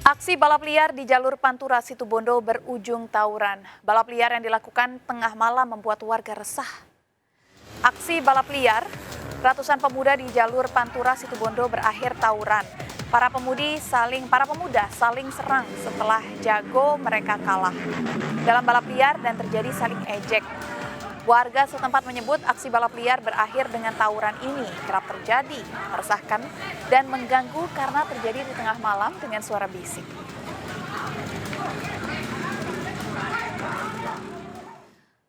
Aksi balap liar di jalur Pantura Situbondo berujung tawuran. Balap liar yang dilakukan tengah malam membuat warga resah. Aksi balap liar, ratusan pemuda di jalur Pantura Situbondo berakhir tawuran. Para pemuda saling serang setelah jago mereka kalah. Dalam balap liar dan terjadi saling ejek. Warga setempat menyebut aksi balap liar berakhir dengan tawuran ini kerap terjadi, meresahkan dan mengganggu karena terjadi di tengah malam dengan suara bisik.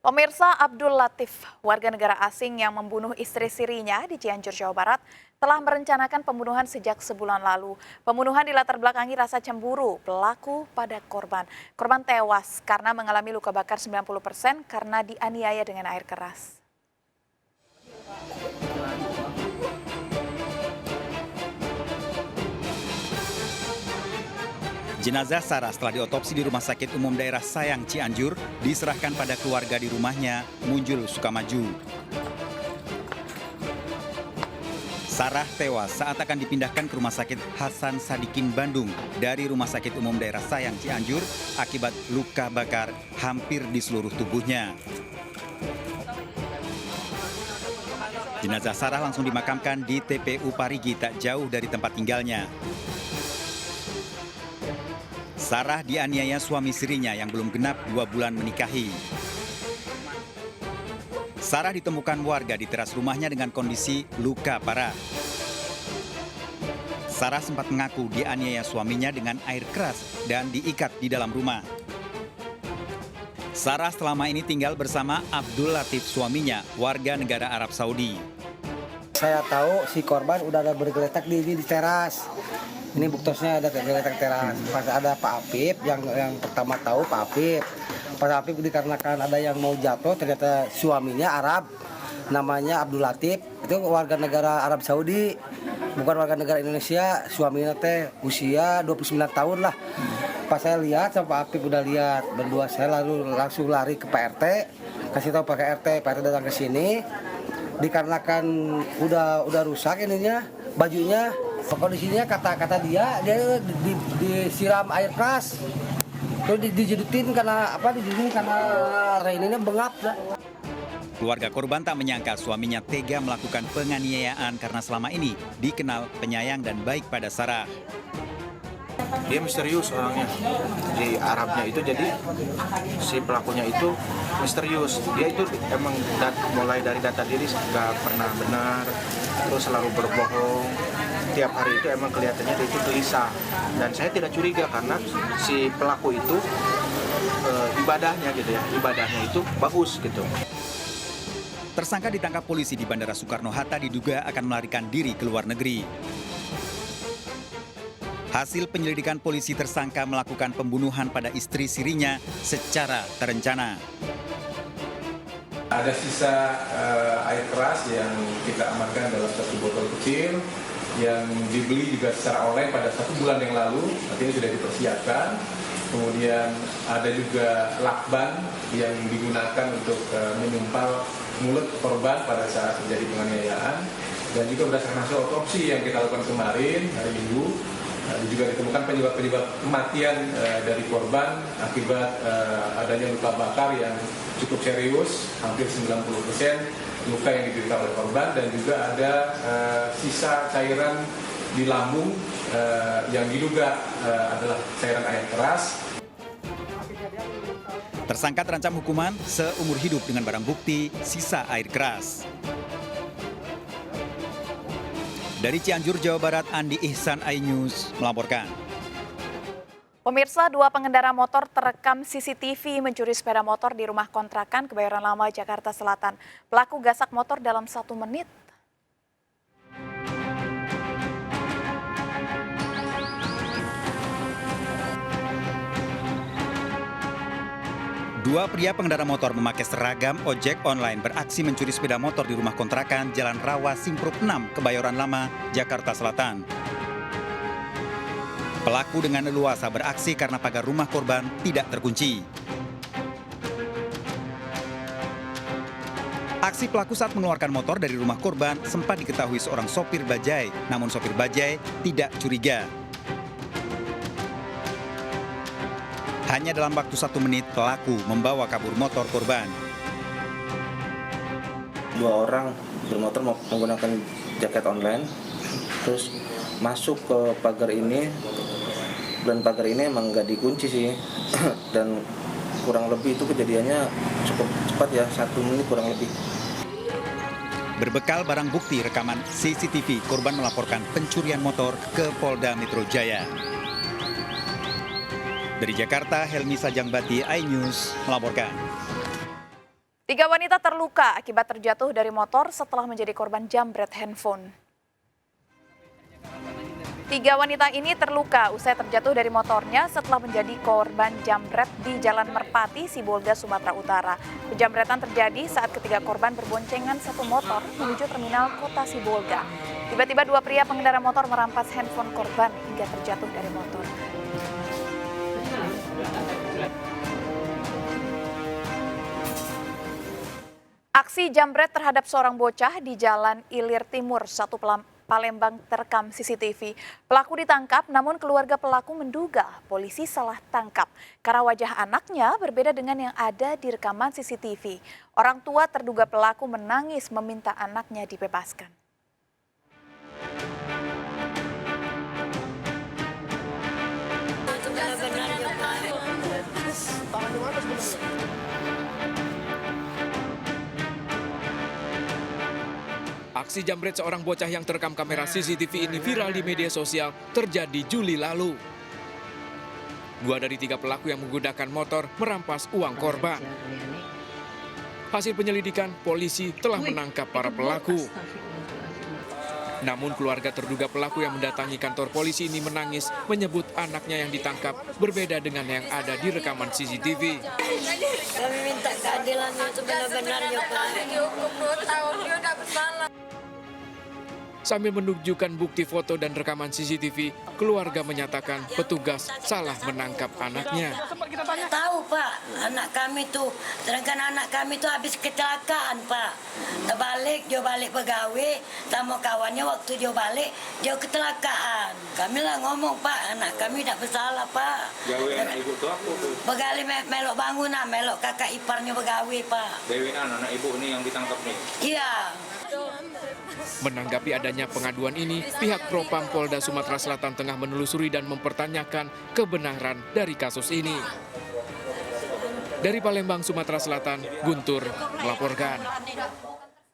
Pemirsa, Abdul Latif, warga negara asing yang membunuh istri sirinya di Cianjur, Jawa Barat, telah merencanakan pembunuhan sejak sebulan lalu. Pembunuhan dilatar belakangi rasa cemburu pelaku pada korban. Korban tewas karena mengalami luka bakar 90% karena dianiaya dengan air keras. Jenazah Sarah setelah diotopsi di Rumah Sakit Umum Daerah Sayang Cianjur diserahkan pada keluarga di rumahnya, Munjul Sukamaju. Sarah tewas saat akan dipindahkan ke Rumah Sakit Hasan Sadikin Bandung dari Rumah Sakit Umum Daerah Sayang Cianjur akibat luka bakar hampir di seluruh tubuhnya. Jenazah Sarah langsung dimakamkan di TPU Parigi tak jauh dari tempat tinggalnya. Sarah dianiaya suami sirinya yang belum genap 2 bulan menikahi. Sarah ditemukan warga di teras rumahnya dengan kondisi luka parah. Sarah sempat mengaku dianiaya suaminya dengan air keras dan diikat di dalam rumah. Sarah selama ini tinggal bersama Abdul Latif suaminya, warga negara Arab Saudi. Saya tahu si korban udah ada bergeletak di teras. Ini buktosnya ada geletak teras. Pas ada Pak Apip yang pertama tahu Pak Apip. Pak Apip dikarenakan ada yang mau jatuh, ternyata suaminya Arab, namanya Abdul Latif. Itu warga negara Arab Saudi, bukan warga negara Indonesia. Suaminya teh usia 29 tahun lah. Pas saya lihat sama Pak Apip udah lihat berdua, saya langsung lari ke Pak RT, kasih tahu Pak RT datang ke sini. Dikarenakan udah rusak ininya, bajunya. Kondisinya kata dia disiram air keras, terus dijedutin karena ini bengap. Keluarga korban tak menyangka suaminya tega melakukan penganiayaan karena selama ini dikenal penyayang dan baik pada Sarah. Dia misterius orangnya, di Arabnya itu, jadi si pelakunya itu misterius. Dia itu emang mulai dari data diri nggak pernah benar, terus selalu berbohong. Tiap hari itu emang kelihatannya dia itu gelisah, dan saya tidak curiga karena si pelaku itu ibadahnya itu bagus gitu. Tersangka ditangkap polisi di Bandara Soekarno-Hatta diduga akan melarikan diri ke luar negeri. Hasil penyelidikan polisi, tersangka melakukan pembunuhan pada istri sirinya secara terencana. Ada sisa air keras yang kita amankan dalam satu botol kecil yang dibeli juga secara online pada 1 bulan yang lalu, artinya sudah dipersiapkan. Kemudian ada juga lakban yang digunakan untuk menyumpal mulut korban pada saat terjadi penganiayaan. Dan juga berdasarkan hasil otopsi yang kita lakukan kemarin, hari Minggu, juga ditemukan penyebab kematian dari korban akibat adanya luka bakar yang cukup serius, hampir 90% luka yang diderita oleh korban, dan juga ada sisa cairan di lambung yang diduga adalah cairan air keras. Tersangka terancam hukuman seumur hidup dengan barang bukti sisa air keras. Dari Cianjur, Jawa Barat, Andi Ihsan, iNews melaporkan. Pemirsa, 2 pengendara motor terekam CCTV mencuri sepeda motor di rumah kontrakan Kebayoran Lama, Jakarta Selatan. Pelaku gasak motor dalam 1 menit. Dua pria pengendara motor memakai seragam ojek online beraksi mencuri sepeda motor di rumah kontrakan Jalan Rawa Simprup 6, Kebayoran Lama, Jakarta Selatan. Pelaku dengan leluasa beraksi karena pagar rumah korban tidak terkunci. Aksi pelaku saat mengeluarkan motor dari rumah korban sempat diketahui seorang sopir bajai, namun sopir bajai tidak curiga. Hanya dalam waktu 1 menit, pelaku membawa kabur motor korban. 2 orang bermotor menggunakan jaket online, terus masuk ke pagar ini, dan pagar ini emang nggak dikunci sih, dan kurang lebih itu kejadiannya cukup cepat ya, 1 menit kurang lebih. Berbekal barang bukti rekaman CCTV, korban melaporkan pencurian motor ke Polda Metro Jaya. Dari Jakarta, Helmi Sajangbati, iNews melaporkan. 3 wanita terluka akibat terjatuh dari motor setelah menjadi korban jambret handphone. 3 wanita ini terluka usai terjatuh dari motornya setelah menjadi korban jambret di Jalan Merpati, Sibolga, Sumatera Utara. Penjambretan terjadi saat ketiga korban berboncengan satu motor menuju terminal kota Sibolga. Tiba-tiba 2 pria pengendara motor merampas handphone korban hingga terjatuh dari motor. Aksi jambret terhadap seorang bocah di Jalan Ilir Timur 1 Palembang terekam CCTV. Pelaku ditangkap, namun keluarga pelaku menduga polisi salah tangkap karena wajah anaknya berbeda dengan yang ada di rekaman CCTV. Orang tua terduga pelaku menangis meminta anaknya dibebaskan. Aksi jambret seorang bocah yang terekam kamera CCTV ini viral di media sosial terjadi Juli lalu. 2 dari 3 pelaku yang menggunakan motor merampas uang korban. Hasil penyelidikan, polisi telah menangkap para pelaku. Namun keluarga terduga pelaku yang mendatangi kantor polisi ini menangis menyebut anaknya yang ditangkap berbeda dengan yang ada di rekaman CCTV. Kami minta keadilan itu benar-benar ya Pak. Dihukum 2 tahun, dia udah bersalah. Sambil menunjukkan bukti foto dan rekaman CCTV, keluarga menyatakan petugas salah menangkap anaknya. Tahu Pak, anak kami tuh, sedangkan anak kami tuh habis kecelakaan Pak. Dia balik pegawai, sama kawannya waktu dia balik, dia kecelakaan. Kami lah ngomong Pak, anak kami tidak bersalah Pak. Gawe anak ibu tuh apa tuh? Begali melok bangunan, melok kakak iparnya begawe Pak. Dewi anak ibu nih yang ditangkap nih? Iya. Menanggapi adanya pengaduan ini, pihak Propam Polda Sumatera Selatan tengah menelusuri dan mempertanyakan kebenaran dari kasus ini. Dari Palembang, Sumatera Selatan, Guntur melaporkan.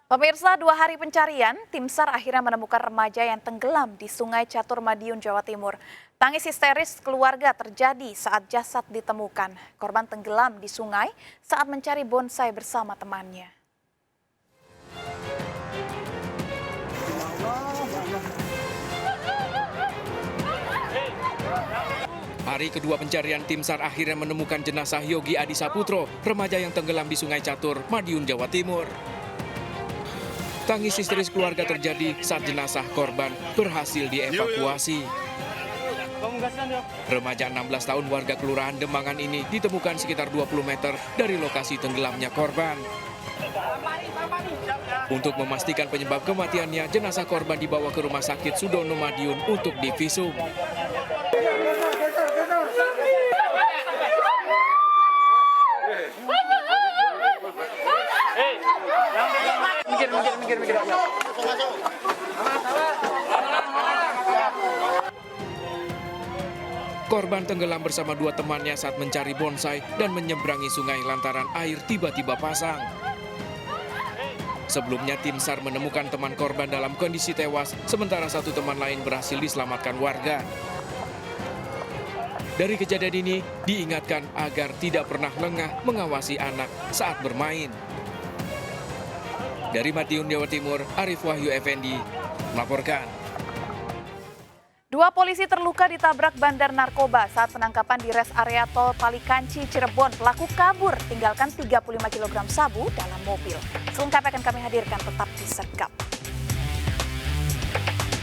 Pemirsa, 2 hari pencarian, tim SAR akhirnya menemukan remaja yang tenggelam di Sungai Catur, Madiun, Jawa Timur. Tangis histeris keluarga terjadi saat jasad ditemukan. Korban tenggelam di sungai saat mencari bonsai bersama temannya. Hari kedua pencarian, tim SAR akhirnya menemukan jenazah Yogi Adi Saputro, remaja yang tenggelam di Sungai Catur, Madiun, Jawa Timur. Tangis histeris keluarga terjadi saat jenazah korban berhasil dievakuasi. Remaja 16 tahun warga Kelurahan Demangan ini ditemukan sekitar 20 meter dari lokasi tenggelamnya korban. Untuk memastikan penyebab kematiannya, jenazah korban dibawa ke Rumah Sakit Sudono Madiun untuk divisum. Korban tenggelam bersama 2 temannya saat mencari bonsai dan menyeberangi sungai lantaran air tiba-tiba pasang. Sebelumnya tim SAR menemukan teman korban dalam kondisi tewas, sementara 1 teman lain berhasil diselamatkan warga. Dari kejadian ini, diingatkan agar tidak pernah lengah mengawasi anak saat bermain. Dari Madiun, Jawa Timur, Arif Wahyu Effendi melaporkan. 2 polisi terluka ditabrak bandar narkoba saat penangkapan di res area tol Palikanci, Cirebon. Pelaku kabur, tinggalkan 35 kg sabu dalam mobil. Selengkapnya akan kami hadirkan, tetap di Sekap.